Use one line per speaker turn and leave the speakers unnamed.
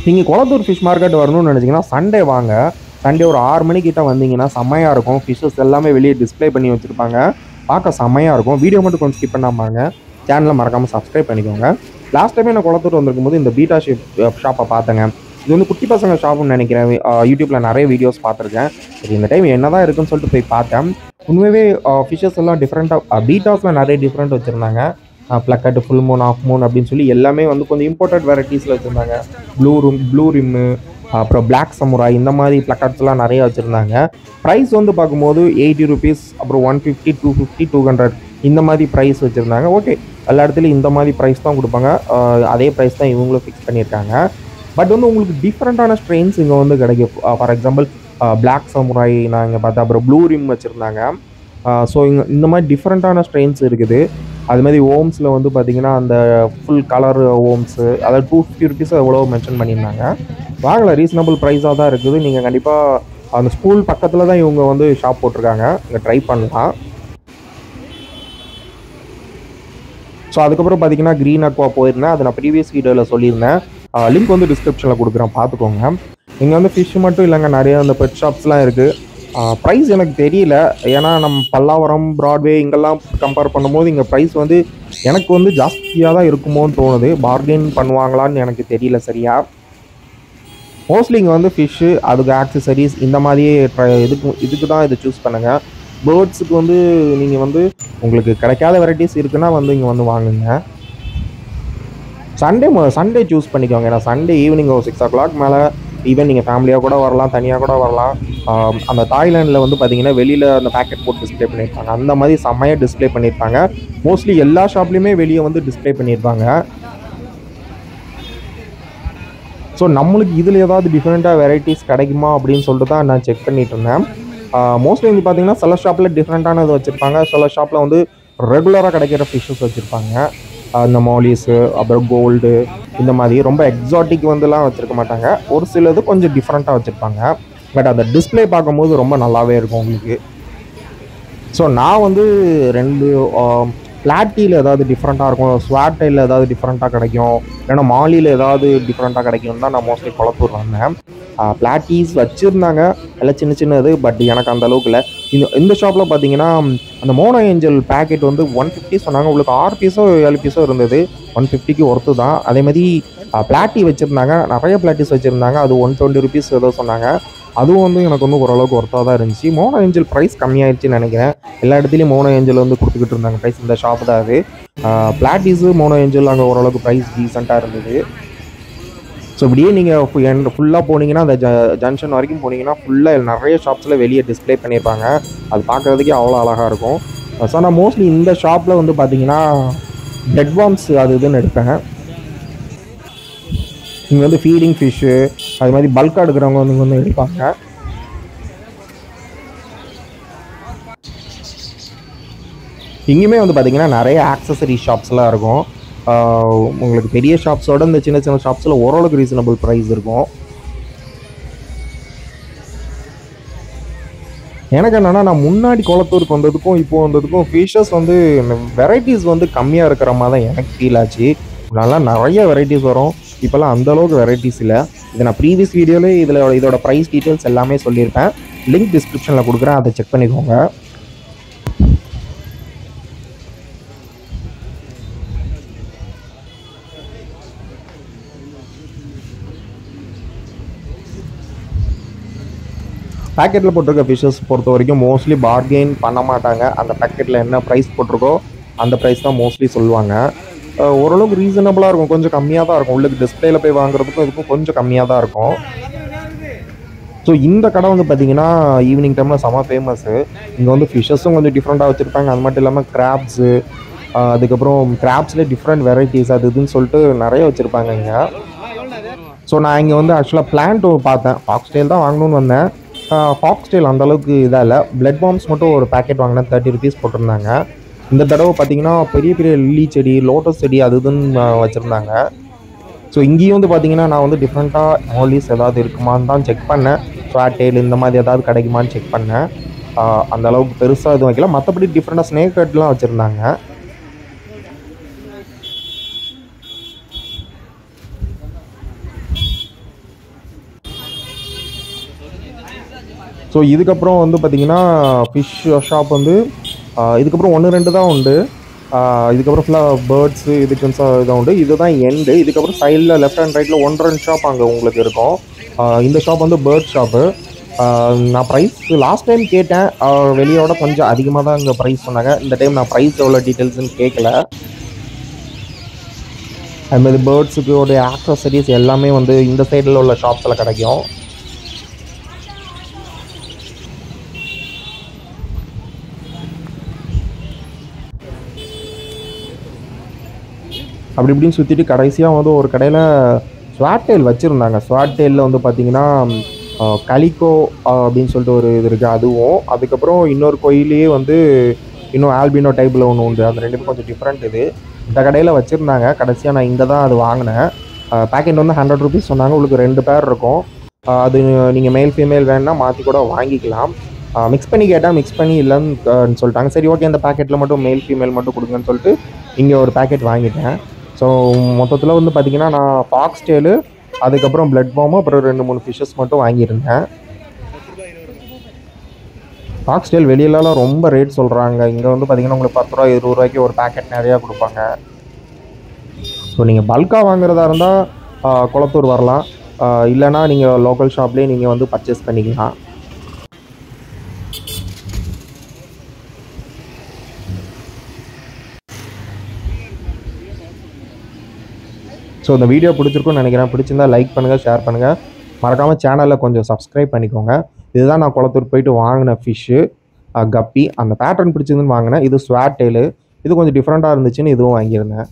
நீங்கள் Kulathur fish market வரணும்னு நினச்சிங்கன்னா சண்டே வாங்க. சண்டே ஒரு 6 மணிக்கிட்ட வந்தீங்கன்னா செம்மையாக இருக்கும். ஃபிஷ்ஷஸ் எல்லாமே வெளியே டிஸ்ப்ளே பண்ணி வச்சுருப்பாங்க. பார்க்க செம்மையாக இருக்கும். வீடியோ மட்டும் கொஞ்சம் ஸ்கிப் பண்ணாமல் பாருங்க. சேனலை மறக்காமல் சப்ஸ்கிரைப் பண்ணிக்கோங்க. லாஸ்ட் டைமே நான் குளத்தூர் வந்திருக்கும் போது இந்த பீட்டா ஷாப்பை பார்த்தேங்க. இது வந்து குட்டி பசங்க ஷாப்புன்னு நினைக்கிறேன். யூடியூப்பில் நிறைய வீடியோஸ் பார்த்துருக்கேன். சரி இந்த டைம் என்ன தான் இருக்குன்னு சொல்லிட்டு போய் பார்த்தேன். உண்மையாகவே ஃபிஷ்ஷஸ் எல்லாம் டிஃப்ரெண்ட்டாக பீட்டாஸில் நிறைய டிஃப்ரெண்ட் வச்சுருந்தாங்க. ப்ளக்கட், ஃபுல் மூன், ஆஃப் மூன் அப்படின்னு சொல்லி எல்லாமே வந்து கொஞ்சம் இம்போர்ட்டட் வெரைட்டிஸில் வச்சுருந்தாங்க. ப்ளூ ரிம்மு, அப்புறம் பிளாக் சமுராய், இந்த மாதிரி ப்ளக்கட்ஸ்லாம் நிறைய வச்சுருந்தாங்க. ப்ரைஸ் வந்து பார்க்கும்போது 80 ருபீஸ், அப்புறம் 150, 250, 200 இந்த மாதிரி ப்ரைஸ் வச்சுருந்தாங்க. ஓகே, எல்லா இடத்துலையும் இந்த மாதிரி ப்ரைஸ் தான் கொடுப்பாங்க. அதே ப்ரைஸ் தான் இவங்களும் ஃபிக்ஸ் பண்ணியிருக்காங்க. பட் வந்து உங்களுக்கு டிஃப்ரெண்ட்டான ஸ்ட்ரெயின்ஸ் இங்கே வந்து கிடைக்கும். ஃபார் எக்ஸாம்பிள் பிளாக் சமுராய் நான் இங்கே பார்த்தேன். அப்புறம் ப்ளூ ரிம் வச்சுருந்தாங்க. ஸோ இங்கே இந்த மாதிரி டிஃப்ரெண்ட்டான ஸ்ட்ரெயின்ஸ் இருக்குது. அதுமாதிரி ஓம்ஸில் வந்து பார்த்திங்கன்னா அந்த ஃபுல் கலர் ஓம்ஸு, அதாவது 250 ருபீஸ் எவ்வளோ மென்ஷன் பண்ணியிருந்தாங்க. வாங்கலாம், ரீசனபிள் ப்ரைஸாக தான் இருக்குது. நீங்கள் கண்டிப்பாக அந்த ஸ்கூல் பக்கத்தில் தான் இவங்க வந்து ஷாப் போட்டிருக்காங்க. இங்கே ட்ரை பண்ணலாம். ஸோ அதுக்கப்புறம் பார்த்தீங்கன்னா க்ரீன் அக்வா போயிருந்தேன். அது நான் ப்ரீவியஸ் வீடியோவில் சொல்லியிருந்தேன். லிங்க் வந்து டிஸ்கிரிப்ஷனில் கொடுக்குறேன், பார்த்துக்கோங்க. இங்கே வந்து ஃபிஷ் மட்டும் இல்லைங்க, நிறைய அந்த பெட் ஷாப்ஸ்லாம் இருக்குது. ப்ரைஸ் எனக்கு தெரியல, ஏன்னா நம்ம பல்லாவரம், ப்ராட்வே இங்கெல்லாம் கம்பேர் பண்ணும்போது இங்கே ப்ரைஸ் வந்து எனக்கு வந்து ஜாஸ்தியாக தான் இருக்குமோன்னு தோணுது. பார்கெயின் பண்ணுவாங்களான்னு எனக்கு தெரியல சரியா. மோஸ்ட்லி இங்கே வந்து ஃபிஷ்ஷு, அதுக்கு ஆக்சசரிஸ் இந்த மாதிரியே இதுக்கு தான் இதை சூஸ் பண்ணுங்கள். பேர்ட்ஸுக்கு வந்து நீங்கள் வந்து உங்களுக்கு கிடைக்காத வெரைட்டிஸ் இருக்குன்னா வந்து இங்கே வந்து வாங்குங்க. சண்டே சூஸ் பண்ணிக்கோங்க. ஏன்னா சண்டே ஈவினிங் ஒரு 6 o'clock மேலே ஈவன் நீங்கள் ஃபேமிலியாக கூட வரலாம், தனியாக கூட வரலாம். அந்த தாய்லாண்டில் வந்து பார்த்தீங்கன்னா வெளியில் அந்த பேக்கெட் போட்டு டிஸ்பிளே பண்ணியிருப்பாங்க. அந்த மாதிரி செம்மையாக டிஸ்பிளே பண்ணியிருப்பாங்க. மோஸ்ட்லி எல்லா ஷாப்லேயுமே வெளியே வந்து டிஸ்பிளே பண்ணியிருப்பாங்க. ஸோ நம்மளுக்கு இதில் ஏதாவது டிஃப்ரெண்ட்டாக வெரைட்டிஸ் கிடைக்குமா அப்படின்னு சொல்லிட்டு தான் நான் செக் பண்ணிட்டு இருந்தேன். மோஸ்ட்லி வந்து பார்த்தீங்கன்னா சில ஷாப்பில் டிஃப்ரெண்ட்டான இது வச்சுருப்பாங்க. சில ஷாப்பில் வந்து ரெகுலராக கிடைக்கிற ஃபிஷ்ஷஸ் வச்சுருப்பாங்க. இந்த மாலிஸு, அப்புறம் கோல்டு, இந்த மாதிரி ரொம்ப எக்ஸாட்டிக் வந்துலாம் வச்சுருக்க மாட்டாங்க. ஒரு சிலது கொஞ்சம் டிஃப்ரெண்ட்டாக வச்சுருப்பாங்க. பட் அந்த டிஸ்பிளே பார்க்கும்போது ரொம்ப நல்லாவே இருக்கும் உங்களுக்கு. ஸோ நான் வந்து 2 பிளாட்டியில் ஏதாவது டிஃப்ரெண்ட்டாக இருக்கும், ஸ்வாட்டையில் ஏதாவது டிஃப்ரெண்ட்டாக கிடைக்கும், இல்லைன்னா மாலியில் ஏதாவது டிஃப்ரெண்ட்டாக கிடைக்கும்னு தான் நான் மோஸ்ட்லி குளத்தூர் வந்தேன். பிளாட்டீஸ் வச்சுருந்தாங்க, எல்லாம் சின்ன சின்னது. பட் எனக்கு அந்த அளவுக்கு இல்லை. இந்த ஷாப்பில் பார்த்தீங்கன்னா அந்த மோனோ ஏஞ்சல் பேக்கெட் வந்து 150 சொன்னாங்க. உங்களுக்கு 6 பீஸோ 7 பீஸோ இருந்தது. 150க்கு ஒர்த்து தான். அதேமாதிரி பிளாட்டி வச்சுருந்தாங்க, நிறைய பிளாட்டிஸ் வச்சுருந்தாங்க. அது 120 ருபீஸ் ஏதோ சொன்னாங்க. அதுவும் வந்து எனக்கு வந்து ஓரளவுக்கு ஒர்த்தாக தான் இருந்துச்சு. மோனோ ஏஞ்சல் ப்ரைஸ் கம்மியாகிடுச்சின்னு நினைக்கிறேன். எல்லா இடத்துலையும் மோனோ ஏஞ்சல் வந்து கொடுத்துக்கிட்டு இருந்தாங்க ப்ரைஸ். இந்த ஷாப் தான் அது. பிளாட்டிஸு, மோனோ ஏஞ்சல் அங்கே ஓரளவுக்கு ப்ரைஸ் டீசெண்டாக இருந்தது. ஸோ இப்படியே நீங்கள் ஃபுல்லாக போனீங்கன்னா அந்த ஜங்ஷன் வரைக்கும் போனீங்கன்னா ஃபுல்லாக நிறைய ஷாப்ஸில் வெளியே டிஸ்பிளே பண்ணியிருப்பாங்க. அது பார்க்குறதுக்கே அவ்வளோ அழகாக இருக்கும். ஸோ நான் மோஸ்ட்லி இந்த ஷாப்பில் வந்து பார்த்தீங்கன்னா டெட் வார்ம்ஸ் அது இதுன்னு எடுப்பேன். இங்கே வந்து ஃபீடிங் ஃபிஷ்ஷு, அது மாதிரி பல்காக எடுக்கிறவங்க வந்து இங்கே வந்து எடுப்பாங்க. இங்கேயுமே வந்து பார்த்திங்கன்னா நிறைய ஆக்சசரி ஷாப்ஸ்லாம் இருக்கும். உங்களுக்கு பெரிய ஷாப்ஸோட இந்த சின்ன சின்ன ஷாப்ஸில் ஓரளவுக்கு ரீசனபிள் ப்ரைஸ் இருக்கும். எனக்கு என்னென்னா, நான் முன்னாடி குளத்தூருக்கு வந்ததுக்கும் இப்போது வந்ததுக்கும் ஃபிஷ்ஷஸ் வந்து வெரைட்டிஸ் வந்து கம்மியாக இருக்கிற மாதிரி தான் எனக்கு ஃபீல் ஆச்சு. நல்லா நிறைய வெரைட்டிஸ் வரும். இப்போல்லாம் அந்தளவுக்கு வெரைட்டிஸ் இல்லை. இதை நான் ப்ரீவியஸ் வீடியோவிலே இதோட ப்ரைஸ் டீட்டெயில்ஸ் எல்லாமே சொல்லியிருப்பேன். லிங்க் டிஸ்கிரிப்ஷனில் கொடுக்குறேன், அதை செக் பண்ணிக்கோங்க. பேக்கெட்டில் போட்டிருக்க ஃபிஷ்ஷஸ் பொறுத்த வரைக்கும் மோஸ்ட்லி பார்கெயின் பண்ண மாட்டாங்க. அந்த பேக்கெட்டில் என்ன ப்ரைஸ் போட்டிருக்கோ அந்த ப்ரைஸ் தான் மோஸ்ட்லி சொல்லுவாங்க. ஓரளவுக்கு ரீசனபிளாக இருக்கும், கொஞ்சம் கம்மியாக தான் இருக்கும். உள்ளுக்கு டிஸ்பிளேல போய் வாங்குறதுக்கும் இதுக்கும் கொஞ்சம் கம்மியாக தான் இருக்கும். ஸோ இந்த கடை வந்து பார்த்திங்கன்னா ஈவினிங் டைமில் செம்ம ஃபேமஸ்ஸு. இங்கே வந்து ஃபிஷ்ஷஸும் கொஞ்சம் டிஃப்ரெண்ட்டாக வச்சுருப்பாங்க. அது மட்டும் இல்லாமல் கிராப்ஸு, அதுக்கப்புறம் கிராப்ஸ்லேயே டிஃப்ரெண்ட் வெரைட்டிஸ் அது இதுன்னு சொல்லிட்டு நிறைய வச்சுருப்பாங்க இங்கே. ஸோ நான் இங்கே வந்து ஆக்சுவலாக பிளான்ட் பார்த்தேன். ஃபாக்ஸ்டெயில் தான் வாங்கணும்னு வந்தேன். ஃபாக்ஸ்டெயில் அந்தளவுக்கு இதாக இல்லை. பிளட் பாம்ஸ் மட்டும் ஒரு பேக்கெட் வாங்கினேன், 30 ருபீஸ் போட்டிருந்தாங்க. இந்த தடவை பார்த்திங்கன்னா பெரிய பெரிய லில்லி செடி, லோட்டஸ் செடி அது இதுன்னு வச்சுருந்தாங்க. ஸோ இங்கேயும் வந்து பார்த்திங்கன்னா நான் வந்து டிஃப்ரெண்ட்டாக மாலிஸ் ஏதாவது இருக்குமான்னு தான் செக் பண்ணேன். ஸ்வாட்டெயில் இந்த மாதிரி ஏதாவது கிடைக்குமான்னு செக் பண்ணேன். அந்தளவுக்கு பெருசாக எதுவும் வைக்கல. மற்றபடி டிஃப்ரெண்ட்டாக ஸ்னேக் ஹெட்லாம் வச்சுருந்தாங்க. ஸோ இதுக்கப்புறம் வந்து பார்த்திங்கன்னா ஃபிஷ் ஷாப் வந்து இதுக்கப்புறம் 1-2 தான் உண்டு. இதுக்கப்புறம் ஃபுல்லாக பேர்ட்ஸு இதுக்கு இதான் உண்டு. இதுதான் எண்டு. இதுக்கப்புறம் சைடில் லெஃப்ட் அண்ட் ரைட்டில் 1-2 ஷாப் அங்கே உங்களுக்கு இருக்கும். இந்த ஷாப் வந்து பேர்ட் ஷாப்பு. நான் ப்ரைஸ் லாஸ்ட் டைம் கேட்டேன், வெளியோட கொஞ்சம் அதிகமாக தான் இங்கே ப்ரைஸ் சொன்னாங்க. இந்த டைம் நான் ப்ரைஸ் எவ்வளோ டீட்டெயில்ஸ்னு கேட்கல. அதுமாதிரி பேர்ட்ஸுக்கு உடைய ஆக்சசரிஸ் எல்லாமே வந்து இந்த சைடில் உள்ள ஷாப்ஸில் கிடைக்கும். அப்படி இப்படின்னு சுற்றிட்டு கடைசியாக வந்து ஒரு கடையில் ஸ்வாட் டெயில் வச்சுருந்தாங்க. ஸ்வாட் டெயிலில் வந்து பார்த்திங்கன்னா கலிக்கோ அப்படின்னு சொல்லிட்டு ஒரு இது இருக்குது, அதுவும். அதுக்கப்புறம் இன்னொரு கோயிலே வந்து இன்னும் ஆல்பினோ டைப்பில் ஒன்று உண்டு. அந்த ரெண்டுமே கொஞ்சம் டிஃப்ரெண்ட். இந்த கடையில் வச்சுருந்தாங்க. கடைசியாக நான் இங்கே தான் அது வாங்கினேன். பேக்கெட் வந்து 100 rupees சொன்னாங்க. உங்களுக்கு 2 பேர் இருக்கும். அது நீங்கள் மேல் ஃபீமேல் வேணுன்னா மாற்றி கூட வாங்கிக்கலாம். மிக்ஸ் பண்ணி கேட்டால் மிக்ஸ் பண்ணி இல்லைன்னு சொல்லிட்டாங்க. சரி ஓகே, இந்த பேக்கெட்டில் மட்டும் மேல் ஃபீமேல் மட்டும் கொடுங்கன்னு சொல்லிட்டு இங்கே ஒரு பேக்கெட் வாங்கிட்டேன். ஸோ மொத்தத்தில் வந்து பார்த்திங்கன்னா நான் ஃபாக்ஸ் டெயிலு, அதுக்கப்புறம் பிளட் பாம்பு, அப்புறம் 2-3 ஃபிஷ்ஷஸ் மட்டும் வாங்கியிருந்தேன். ஃபாக்ஸ் டெயில் வெளியிலலாம் ரொம்ப ரேட் சொல்கிறாங்க. இங்கே வந்து பார்த்திங்கன்னா உங்களுக்கு 10 ரூபா 20 ரூபாய்க்கு ஒரு பேக்கெட் நிறையா கொடுப்பாங்க. ஸோ நீங்கள் பல்காக வாங்குறதா இருந்தால் குளத்தூர் வரலாம். இல்லைனா நீங்கள் லோக்கல் ஷாப்லேயே நீங்கள் வந்து பர்ச்சேஸ் பண்ணிக்கலாம். ஸோ இந்த வீடியோ பிடிச்சிருக்குன்னு நினைக்கிறேன். பிடிச்சிருந்தா லைக் பண்ணுங்கள், ஷேர் பண்ணுங்கள். மறக்காமல் சேனலில் கொஞ்சம் சப்ஸ்கிரைப் பண்ணிக்கோங்க. இதுதான் நான் குளத்தூர் போயிட்டு வாங்கின ஃபிஷ்ஷு கப்பி. அந்த பேட்டர்ன் பிடிச்சதுன்னு வாங்கினேன். இது ஸ்வாட் டெயிலு. இது கொஞ்சம் டிஃப்ரெண்ட்டாக இருந்துச்சுன்னு இதுவும் வாங்கியிருந்தேன்.